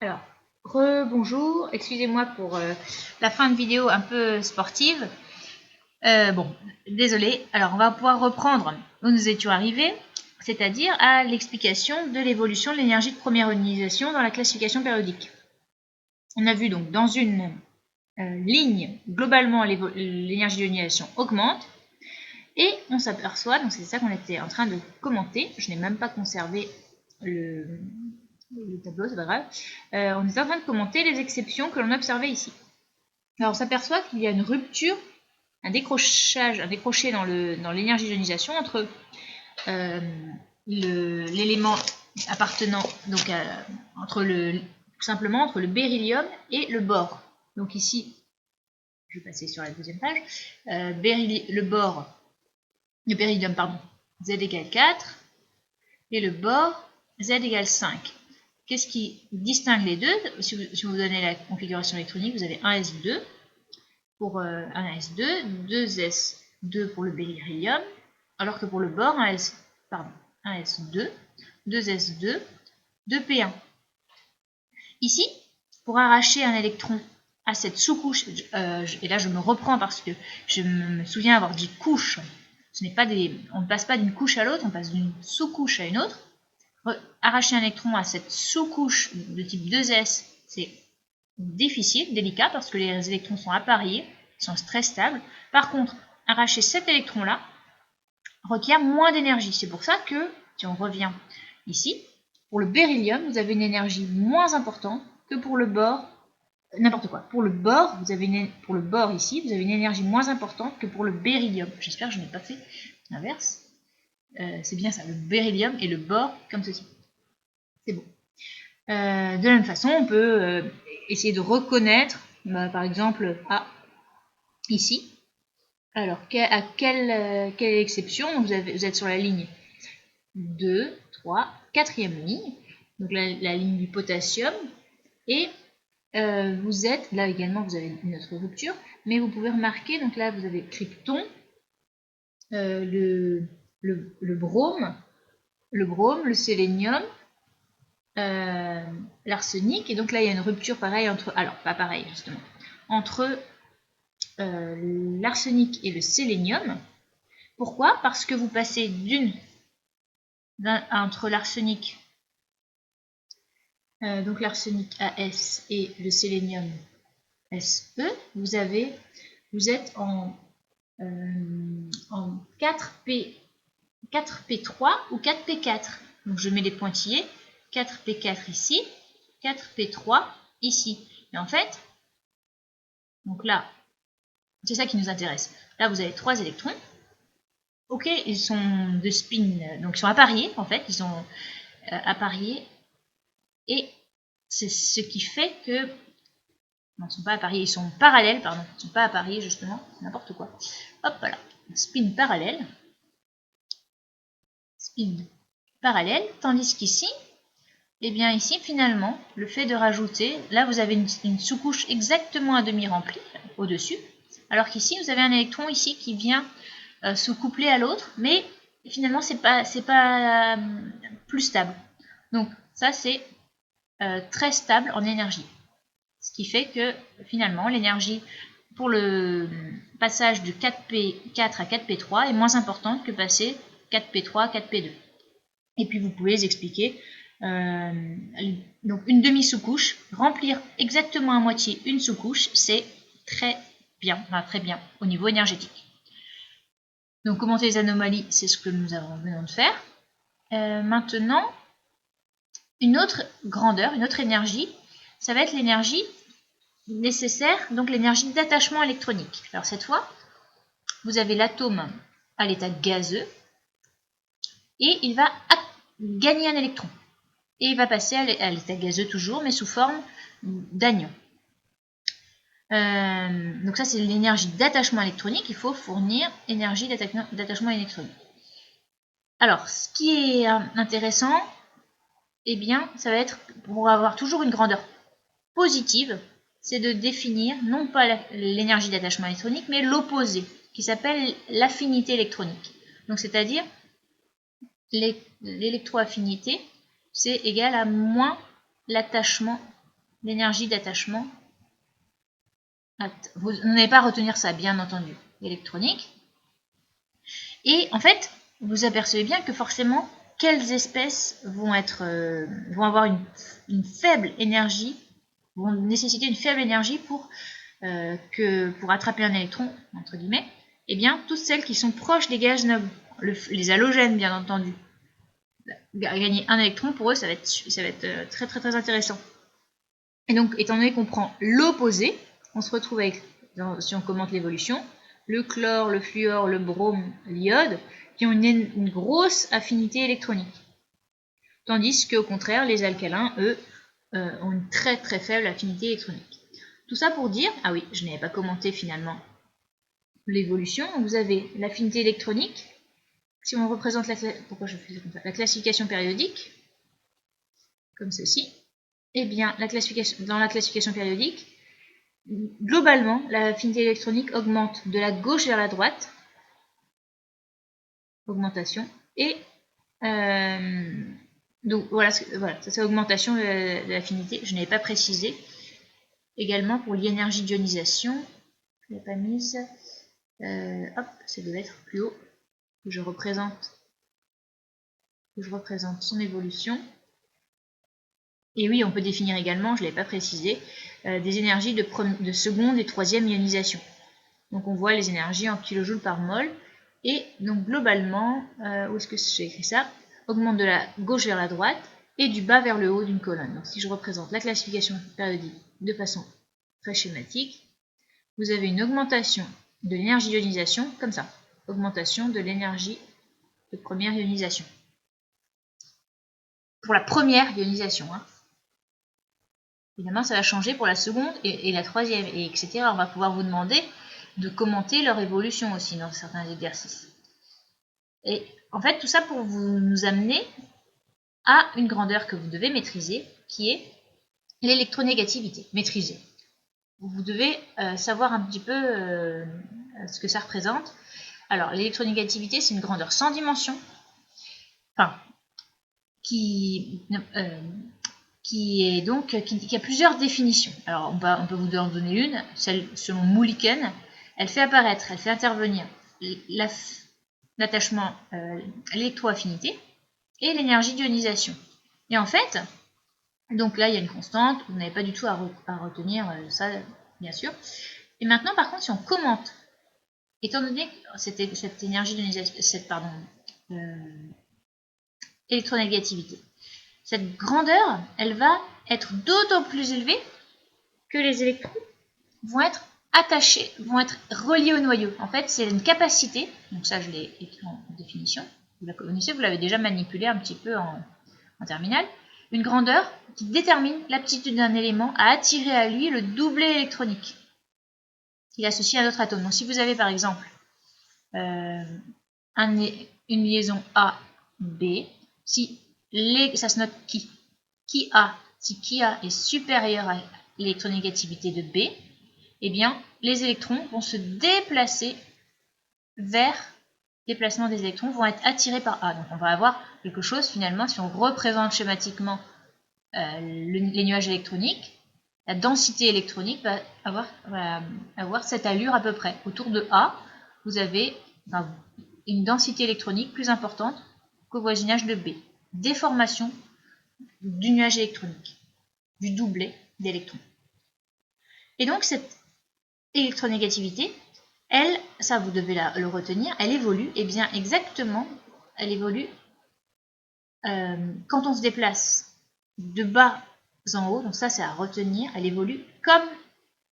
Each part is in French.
Alors, rebonjour, excusez-moi pour la fin de vidéo un peu sportive. Bon, désolé. Alors, on va pouvoir reprendre où nous étions arrivés, c'est-à-dire à l'explication de l'évolution de l'énergie de première ionisation dans la classification périodique. On a vu donc dans une ligne, globalement, l'énergie d'ionisation augmente, et on s'aperçoit, donc c'est ça qu'on était en train de commenter, je n'ai même pas conservé le tableau, c'est pas grave. On est en train de commenter les exceptions que l'on observait ici. Alors on s'aperçoit qu'il y a une rupture, un décroché dans l'énergie d'ionisation entre l'élément appartenant, donc tout simplement entre le beryllium et le bore. Donc ici, je vais passer sur la deuxième page, le beryllium, pardon, Z égale 4, et le bore, Z égale 5. Qu'est-ce qui distingue les deux? Si vous donnez la configuration électronique, vous avez 1s2 pour 1s2, 2s2 pour le beryllium, alors que pour le bore, 1s2, 2s2, 2p1. Ici, pour arracher un électron à cette sous-couche, et là je me reprends parce que je me souviens avoir dit couche, on ne passe pas d'une couche à l'autre, on passe d'une sous-couche à une autre. Arracher un électron à cette sous-couche de type 2s, c'est difficile, délicat, parce que les électrons sont appareillés, ils sont très stables. Par contre, arracher cet électron-là requiert moins d'énergie. C'est pour ça que, si on revient ici, pour le beryllium, vous avez une énergie moins importante que pour le bore. N'importe quoi. Pour le bore, pour le bore ici, vous avez une énergie moins importante que pour le beryllium. J'espère que je n'ai pas fait l'inverse. C'est bien ça, le beryllium et le bore comme ceci. C'est bon. De la même façon, on peut essayer de reconnaître, par exemple, ici. Alors, à quelle exception? Donc, vous êtes sur la ligne 2, 3, 4e ligne, donc la ligne du potassium, et vous êtes, là également vous avez une autre rupture, mais vous pouvez remarquer, donc là vous avez krypton, le brome, le sélénium, l'arsenic, et donc là il y a une rupture pareille pas pareil justement, entre l'arsenic et le sélénium. Pourquoi? Parce que vous passez entre l'arsenic, donc l'arsenic AS et le sélénium SE, vous êtes en 4P3 ou 4P4. Donc je mets les pointillés, 4P4 ici, 4P3 ici. Et en fait, donc là, c'est ça qui nous intéresse. Là, vous avez 3 électrons. Ok, ils sont de spin, donc ils sont appariés en fait, ils sont appariés. Et c'est ce qui fait que... Non, ils ne sont pas appariés, ils sont parallèles, pardon. Ils ne sont pas appariés justement, n'importe quoi. Hop, voilà. Spin parallèle. Spin parallèle, tandis qu'ici, eh bien ici finalement, le fait de rajouter, là vous avez une sous-couche exactement à demi remplie au-dessus, alors qu'ici vous avez un électron ici qui vient se coupler à l'autre, mais finalement c'est pas plus stable. Donc ça c'est très stable en énergie, ce qui fait que finalement l'énergie pour le passage de 4P4 à 4P3 est moins importante que passer 4P3 à 4P2. Et puis vous pouvez les expliquer. Donc une demi-sous-couche, remplir exactement à moitié une sous-couche, c'est très bien au niveau énergétique. Donc commenter les anomalies, c'est ce que nous venons de faire. Maintenant, une autre grandeur, une autre énergie, ça va être l'énergie nécessaire, donc l'énergie d'attachement électronique. Alors cette fois, vous avez l'atome à l'état gazeux et il va gagner un électron. Et il va passer à l'état gazeux toujours, mais sous forme d'anion. Donc ça, c'est l'énergie d'attachement électronique. Il faut fournir énergie d'attachement électronique. Alors, ce qui est intéressant, eh bien, ça va être, pour avoir toujours une grandeur positive, c'est de définir non pas l'énergie d'attachement électronique, mais l'opposé, qui s'appelle l'affinité électronique. Donc, c'est-à-dire l'électroaffinité, c'est égal à moins l'attachement l'énergie d'attachement. Vous n'allez pas retenir ça, bien entendu, électronique. Et en fait, vous apercevez bien que forcément, quelles espèces vont avoir une faible énergie, vont nécessiter une faible énergie pour attraper un électron, entre guillemets. Eh bien, toutes celles qui sont proches des gaz nobles, les halogènes, bien entendu. Gagner un électron, pour eux, ça va être très très très intéressant. Et donc, étant donné qu'on prend l'opposé, on se retrouve avec, si on commente l'évolution, le chlore, le fluor, le brome, l'iode, qui ont une grosse affinité électronique. Tandis qu'au contraire, les alcalins, eux, ont une très très faible affinité électronique. Tout ça pour dire, ah oui, je n'avais pas commenté finalement l'évolution, vous avez l'affinité électronique. Si on représente la classification périodique, comme ceci, eh bien, dans la classification périodique, globalement, l'affinité électronique augmente de la gauche vers la droite, augmentation, et donc voilà, ça c'est augmentation de l'affinité, je n'avais pas précisé. Également pour l'énergie d'ionisation, je ne l'ai pas mise, hop, ça devait être plus haut, que je représente son évolution. Et oui, on peut définir également, je ne l'ai pas précisé, des énergies de seconde et troisième ionisation. Donc on voit les énergies en kilojoules par mol. Et donc globalement, où est-ce que j'ai écrit ça? Augmente de la gauche vers la droite et du bas vers le haut d'une colonne. Donc si je représente la classification périodique de façon très schématique, vous avez une augmentation de l'énergie d'ionisation, comme ça. Augmentation de l'énergie de première ionisation. Pour la première ionisation, hein. Évidemment, ça va changer pour la seconde et la troisième, et etc. On va pouvoir vous demander de commenter leur évolution aussi dans certains exercices. Et en fait, tout ça pour nous amener à une grandeur que vous devez maîtriser, qui est l'électronégativité. Maîtriser. Vous devez savoir un petit peu ce que ça représente. Alors, l'électronégativité, c'est une grandeur sans dimension, enfin, qui a plusieurs définitions. Alors, on peut vous en donner une, celle selon Mulliken. Elle fait intervenir l'attachement, l'électroaffinité et l'énergie d'ionisation. Et en fait, donc là, il y a une constante, vous n'avez pas du tout à retenir ça, bien sûr. Et maintenant, par contre, si on commente, étant donné que cette énergie d'ionisation, électronégativité, cette grandeur, elle va être d'autant plus élevée que les électrons vont être attachés, vont être reliés au noyau. En fait, c'est une capacité, donc ça je l'ai écrit en définition, vous la connaissez, vous l'avez déjà manipulé un petit peu en terminale, une grandeur qui détermine l'aptitude d'un élément à attirer à lui le doublet électronique qu'il associe à un autre atome. Donc si vous avez par exemple une liaison A-B, si ça se note si A est supérieur à l'électronégativité de B, eh bien, les électrons vont se déplacer déplacement des électrons vont être attirés par A. Donc on va avoir quelque chose finalement, si on représente schématiquement les nuages électroniques, la densité électronique va avoir cette allure à peu près. Autour de A, vous avez une densité électronique plus importante qu'au voisinage de B. Déformation du nuage électronique, du doublet d'électrons. Et donc cette électronégativité, elle, ça vous devez le retenir, elle évolue, et bien exactement, elle évolue quand on se déplace de bas en haut, donc ça c'est à retenir, elle évolue comme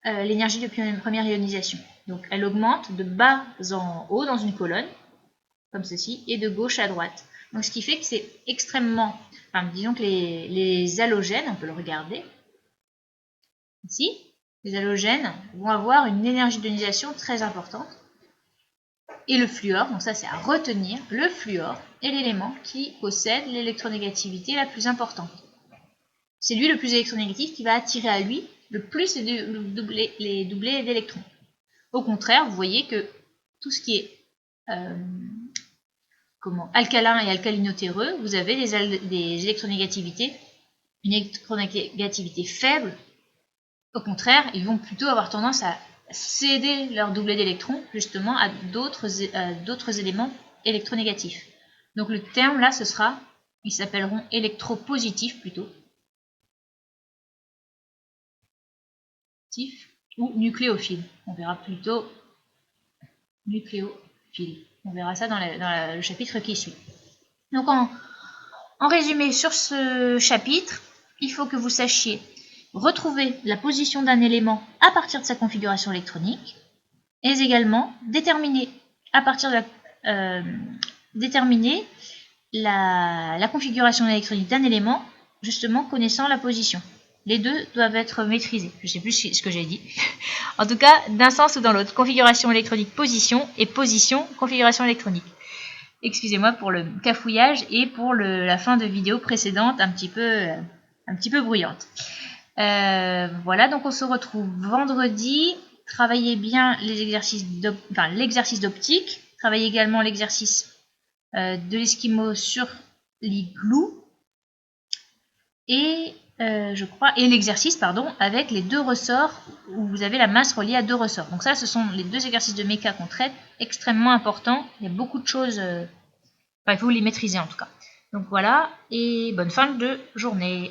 l'énergie de première ionisation. Donc elle augmente de bas en haut dans une colonne, comme ceci, et de gauche à droite. Donc ce qui fait que c'est extrêmement, disons que les halogènes, on peut le regarder ici, les halogènes vont avoir une énergie d'ionisation très importante. Et le fluor, donc ça c'est à retenir, le fluor est l'élément qui possède l'électronégativité la plus importante. C'est lui le plus électronégatif qui va attirer à lui le plus les doublés d'électrons. Au contraire, vous voyez que tout ce qui est alcalin et alcalinotéreux, vous avez des électronégativités, une électronégativité faible Au contraire, ils vont plutôt avoir tendance à céder leur doublet d'électrons justement à d'autres éléments électronégatifs. Donc le terme là, ils s'appelleront électropositifs plutôt, ou nucléophiles. On verra plutôt nucléophiles. On verra ça dans le chapitre qui suit. Donc en résumé sur ce chapitre, il faut que vous sachiez retrouver la position d'un élément à partir de sa configuration électronique, et également déterminer à partir de la configuration électronique d'un élément, justement connaissant la position. Les deux doivent être maîtrisés. Je ne sais plus ce que j'ai dit. En tout cas, d'un sens ou dans l'autre. Configuration électronique, position, et position, configuration électronique. Excusez-moi pour le cafouillage et pour la fin de vidéo précédente un petit peu bruyante. Voilà, donc on se retrouve vendredi. Travaillez bien l'exercice d'optique. Travaillez également l'exercice de l'esquimau sur l'igloo. Et l'exercice avec les deux ressorts où vous avez la masse reliée à deux ressorts. Donc ça, ce sont les deux exercices de méca qu'on traite, extrêmement importants. Il y a beaucoup de choses, il faut les maîtriser en tout cas. Donc voilà, et bonne fin de journée.